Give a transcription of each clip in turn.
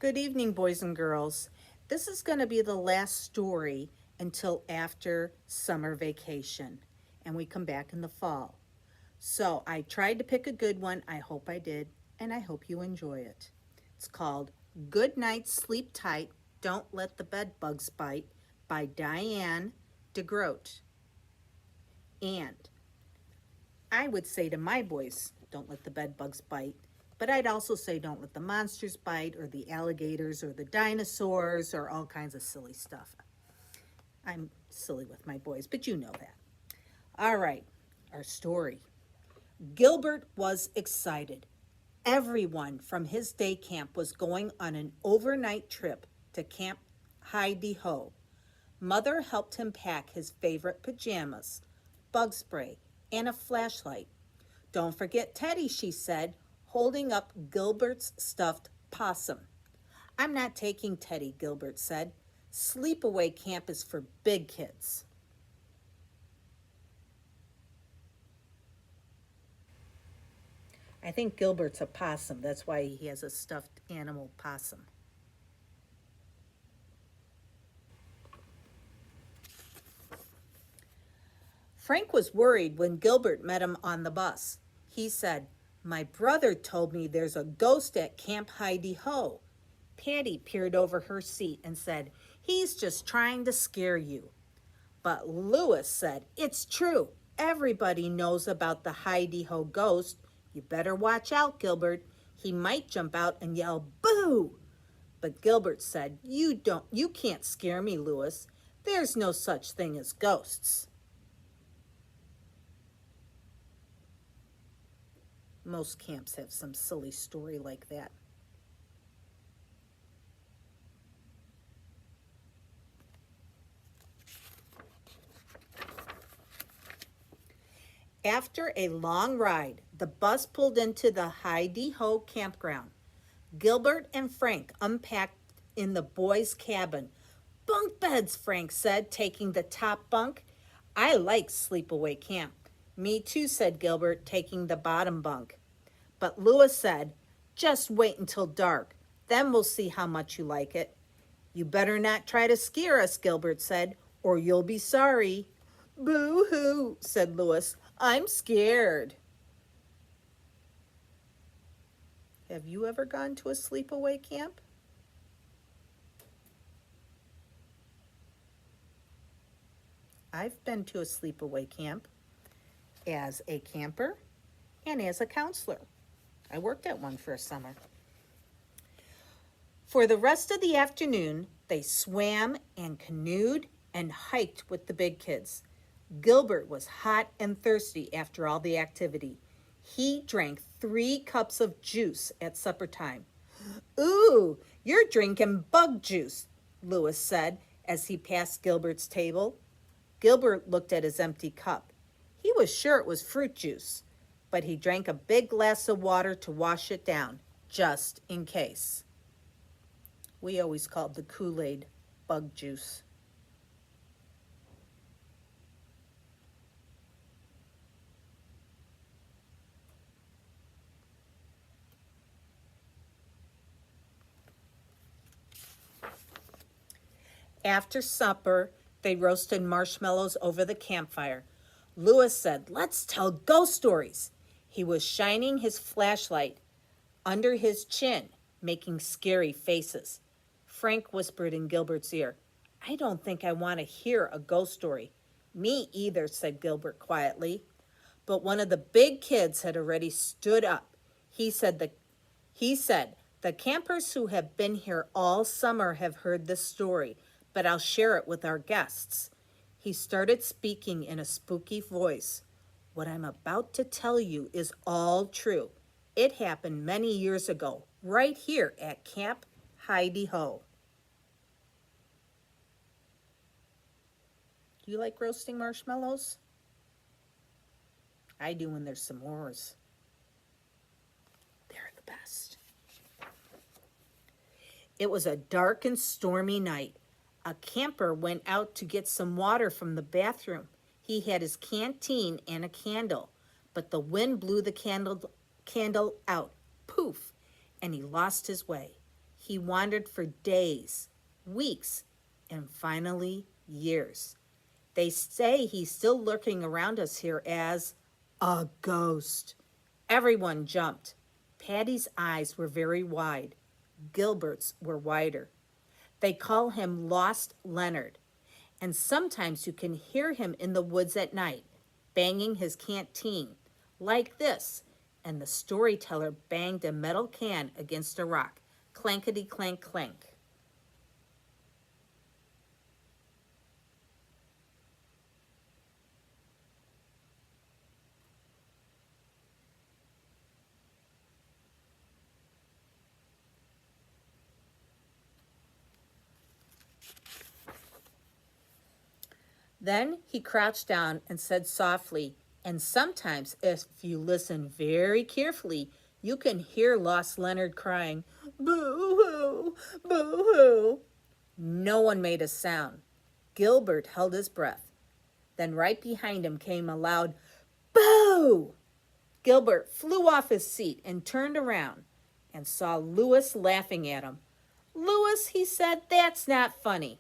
Good evening, boys and girls. This is going to be the last story until after summer vacation, and we come back in the fall. So I tried to pick a good one. I hope I did, and I hope you enjoy it. It's called Good Night, Sleep Tight, Don't Let the Bedbugs Bite by Diane deGroat. And I would say to my boys, don't let the bedbugs bite. But I'd also say don't let the monsters bite or the alligators or the dinosaurs or all kinds of silly stuff. I'm silly with my boys, but you know that. All right, our story. Gilbert was excited. Everyone from his day camp was going on an overnight trip to Camp Hi-de-Ho. Mother helped him pack his favorite pajamas, bug spray, and a flashlight. Don't forget Teddy, she said, holding up Gilbert's stuffed possum. I'm not taking Teddy, Gilbert said. Sleepaway camp is for big kids. I think Gilbert's a possum. That's why he has a stuffed animal possum. Frank was worried when Gilbert met him on the bus. He said, My brother told me there's a ghost at Camp Hi-de-Ho. Patty peered over her seat and said, He's just trying to scare you. But Louis said, It's true. Everybody knows about the Hi-de-Ho ghost. You better watch out, Gilbert. He might jump out and yell, Boo! But Gilbert said, You can't scare me, Louis. There's no such thing as ghosts. Most camps have some silly story like that. After a long ride, the bus pulled into the Hi-de-Ho campground. Gilbert and Frank unpacked in the boys' cabin. Bunk beds, Frank said, taking the top bunk. I like sleepaway camp. Me too, said Gilbert, taking the bottom bunk. But Louis said, Just wait until dark. Then we'll see how much you like it. You better not try to scare us, Gilbert said, or you'll be sorry. Boo-hoo, said Louis. I'm scared. Have you ever gone to a sleepaway camp? I've been to a sleepaway camp as a camper and as a counselor. I worked at one for a summer. For the rest of the afternoon, they swam and canoed and hiked with the big kids. Gilbert was hot and thirsty after all the activity. He drank 3 cups of juice at supper time. Ooh, you're drinking bug juice, Louis said as he passed Gilbert's table. Gilbert looked at his empty cup. He was sure it was fruit juice, but he drank a big glass of water to wash it down, just in case. We always called the Kool-Aid bug juice. After supper, they roasted marshmallows over the campfire. Louis said, Let's tell ghost stories. He was shining his flashlight under his chin, making scary faces. Frank whispered in Gilbert's ear, I don't think I want to hear a ghost story. Me either, said Gilbert quietly. But one of the big kids had already stood up. He said, the campers who have been here all summer have heard this story, but I'll share it with our guests. He started speaking in a spooky voice. What I'm about to tell you is all true. It happened many years ago, right here at Camp Hi-de-Ho. Do you like roasting marshmallows? I do when there's s'mores. They're the best. It was a dark and stormy night. A camper went out to get some water from the bathroom. He had his canteen and a candle, but the wind blew the candle out, poof, and he lost his way. He wandered for days, weeks, and finally years. They say he's still lurking around us here as a ghost. Everyone jumped. Patty's eyes were very wide. Gilbert's were wider. They call him Lost Leonard, and sometimes you can hear him in the woods at night, banging his canteen, like this, and the storyteller banged a metal can against a rock, clankety clank clank. Then he crouched down and said softly, and sometimes, if you listen very carefully, you can hear Lost Leonard crying, "Boo-hoo, boo-hoo." No one made a sound. Gilbert held his breath. Then right behind him came a loud, "Boo!" Gilbert flew off his seat and turned around and saw Louis laughing at him. "Louis," he said, "that's not funny."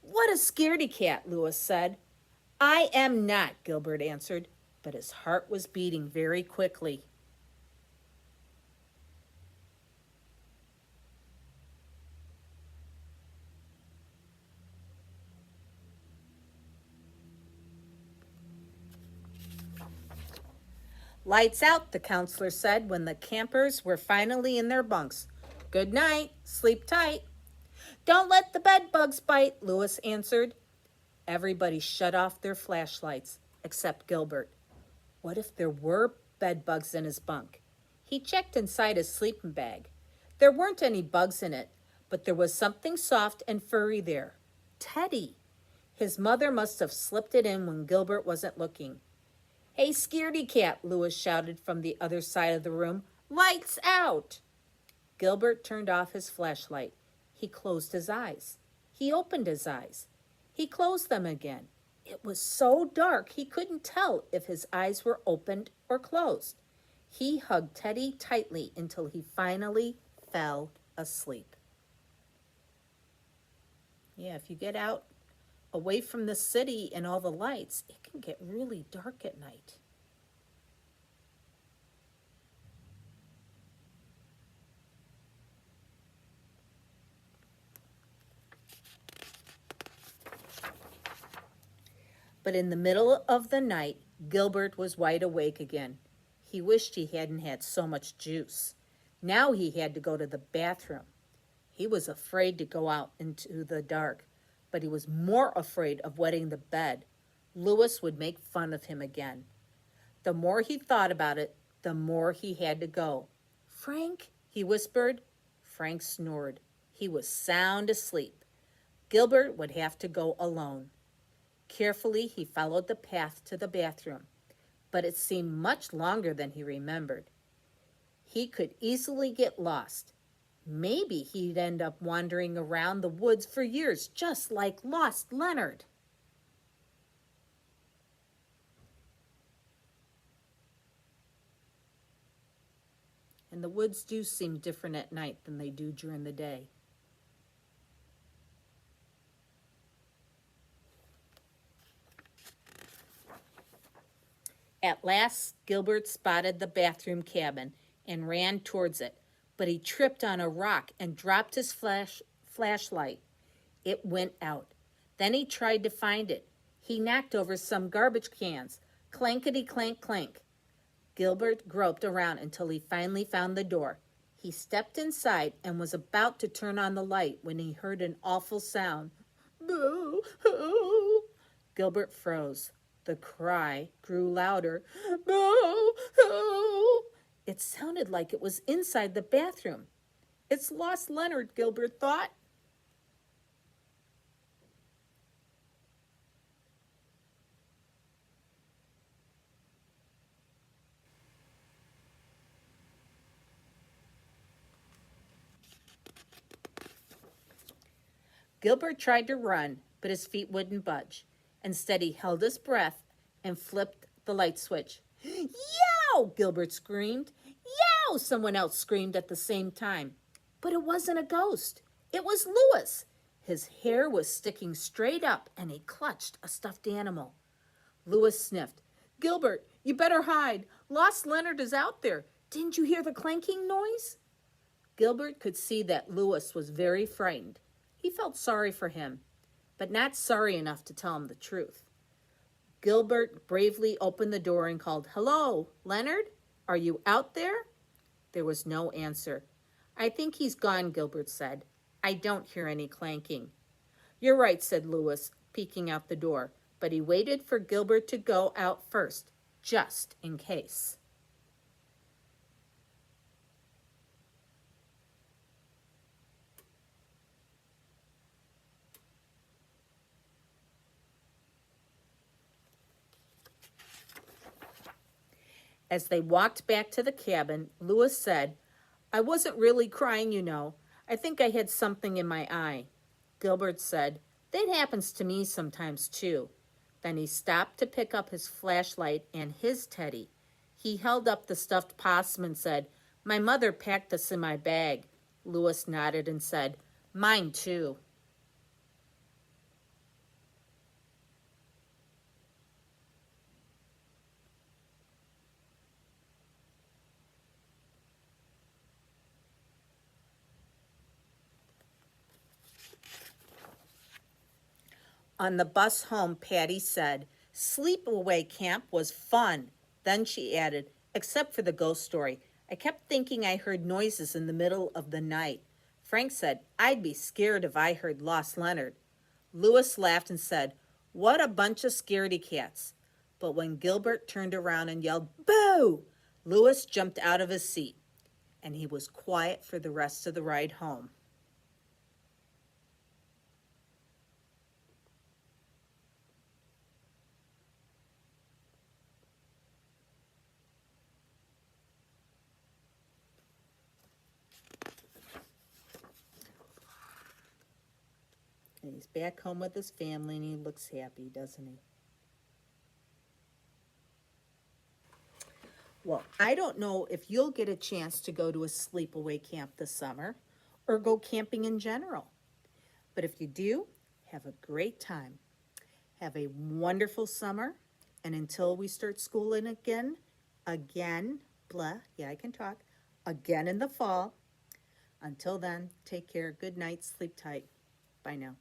"What a scaredy cat," Louis said. "I am not," Gilbert answered, but his heart was beating very quickly. "Lights out," the counselor said when the campers were finally in their bunks. "Good night. Sleep tight." "Don't let the bedbugs bite," Louis answered. Everybody shut off their flashlights, except Gilbert. What if there were bedbugs in his bunk? He checked inside his sleeping bag. There weren't any bugs in it, but there was something soft and furry there. Teddy. His mother must have slipped it in when Gilbert wasn't looking. "Hey, scaredy cat," Louis shouted from the other side of the room. "Lights out!" Gilbert turned off his flashlight. He closed his eyes. He opened his eyes. He closed them again. It was so dark he couldn't tell if his eyes were opened or closed. He hugged Teddy tightly until he finally fell asleep. Yeah, if you get out away from the city and all the lights, it can get really dark at night. But in the middle of the night, Gilbert was wide awake again. He wished he hadn't had so much juice. Now he had to go to the bathroom. He was afraid to go out into the dark, but he was more afraid of wetting the bed. Louis would make fun of him again. The more he thought about it, the more he had to go. "Frank," he whispered. Frank snored. He was sound asleep. Gilbert would have to go alone. Carefully, he followed the path to the bathroom, but it seemed much longer than he remembered. He could easily get lost. Maybe he'd end up wandering around the woods for years, just like Lost Leonard. And the woods do seem different at night than they do during the day. At last, Gilbert spotted the bathroom cabin and ran towards it, but he tripped on a rock and dropped his flashlight. It went out. Then he tried to find it. He knocked over some garbage cans. Clankety clank clank. Gilbert groped around until he finally found the door. He stepped inside and was about to turn on the light when he heard an awful sound. "Boo-hoo!" Gilbert froze. The cry grew louder. "Boo-hoo!" It sounded like it was inside the bathroom. "It's Lost Leonard," Gilbert thought. Gilbert tried to run, but his feet wouldn't budge. Instead, he held his breath and flipped the light switch. "Yow!" Gilbert screamed. "Yow!" Someone else screamed at the same time. But it wasn't a ghost. It was Louis. His hair was sticking straight up, and he clutched a stuffed animal. Louis sniffed. Gilbert, you better hide. Lost Leonard is out there. Didn't you hear the clanking noise? Gilbert could see that Louis was very frightened. He felt sorry for him, but not sorry enough to tell him the truth. Gilbert bravely opened the door and called, Hello, Leonard? Are you out there? There was no answer. I think he's gone, Gilbert said. I don't hear any clanking. You're right, said Louis, peeking out the door, but he waited for Gilbert to go out first, just in case. As they walked back to the cabin, Louis said, I wasn't really crying, you know. I think I had something in my eye. Gilbert said, That happens to me sometimes, too. Then he stopped to pick up his flashlight and his teddy. He held up the stuffed possum and said, My mother packed this in my bag. Louis nodded and said, Mine, too. On the bus home, Patty said, Sleepaway camp was fun. Then she added, except for the ghost story. I kept thinking I heard noises in the middle of the night. Frank said, I'd be scared if I heard Lost Leonard. Louis laughed and said, What a bunch of scaredy cats. But when Gilbert turned around and yelled, Boo! Louis jumped out of his seat, and he was quiet for the rest of the ride home. And he's back home with his family, and he looks happy, doesn't he? Well, I don't know if you'll get a chance to go to a sleepaway camp this summer or go camping in general. But if you do, have a great time. Have a wonderful summer. And until we start schooling again, yeah, I can talk, again in the fall. Until then, take care. Good night. Sleep tight. Bye now.